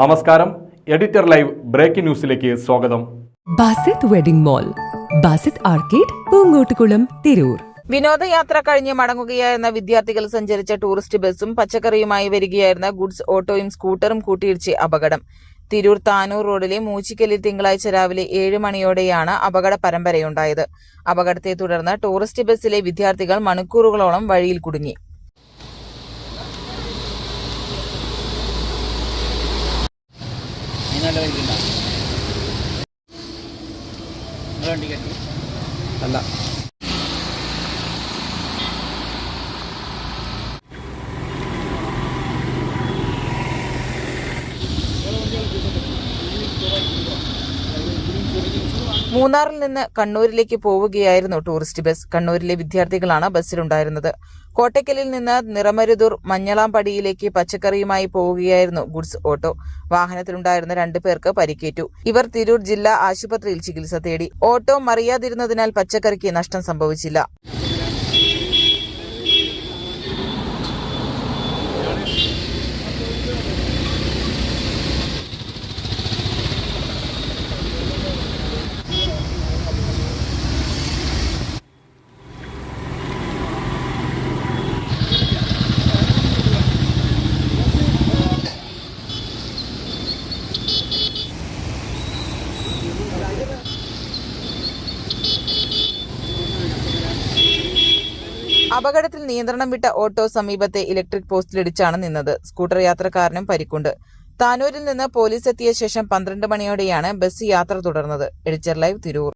നമസ്കാരം. Editor live breaking ന്യൂസിലേക്ക് സ്വാഗതം. Basith wedding mall, Basith arcade, Poonkottukulam, Tirur. വിനോദയാത്ര കഴിഞ്ഞ് മടങ്ങുകയായിരുന്ന വിദ്യാർത്ഥികൾ സഞ്ചരിച്ച ടൂറിസ്റ്റ് ബസും പച്ചക്കറിയുമായി വരികയായിരുന്ന ഗുഡ്സ് ഓട്ടോയും സ്കൂട്ടറും കൂട്ടിയിടിച്ച് അപകടം. തിരൂർ താനൂർ റോഡിലെ മൂച്ചിക്കലിൽ തിങ്കളാഴ്ച രാവിലെ 7 മണിയോടെയാണ് അപകട പരമ്പരയുണ്ടായത്. അപകടത്തെ തുടർന്ന് ടൂറിസ്റ്റ് ബസ്സിലെ വിദ്യാർത്ഥികൾ മണിക്കൂറുകളോളം വഴിയിൽ കുടുങ്ങി. അല്ല മൂന്നാറിൽ നിന്ന് കണ്ണൂരിലേക്ക് പോവുകയായിരുന്നു ടൂറിസ്റ്റ് ബസ്. കണ്ണൂരിലെ വിദ്യാർത്ഥികളാണ് ബസ്സിലുണ്ടായിരുന്നത്. കോട്ടയ്ക്കലിൽ നിന്ന് നിറമരുതൂർ മഞ്ഞളാംപടിയിലേക്ക് പച്ചക്കറിയുമായി പോവുകയായിരുന്നു ഗുഡ്സ് ഓട്ടോ. വാഹനത്തിലുണ്ടായിരുന്ന 2 പേർക്ക് പരിക്കേറ്റു. ഇവർ തിരൂർ ജില്ലാ ആശുപത്രിയിൽ ചികിത്സ തേടി. ഓട്ടോ മറിയാതിരുന്നതിനാൽ പച്ചക്കറിക്ക് നഷ്ടം സംഭവിച്ചില്ല. അപകടത്തിൽ നിയന്ത്രണം വിട്ട ഓട്ടോ സമീപത്തെ ഇലക്ട്രിക് പോസ്റ്റിലിടിച്ചാണ് നിന്നത്. സ്കൂട്ടർ യാത്രക്കാരനും പരിക്കുണ്ട്. താനൂരിൽ നിന്ന് പോലീസ് എത്തിയ ശേഷം 12 മണിയോടെയാണ് ബസ് യാത്ര തുടർന്നത്. Editor live, Tirur.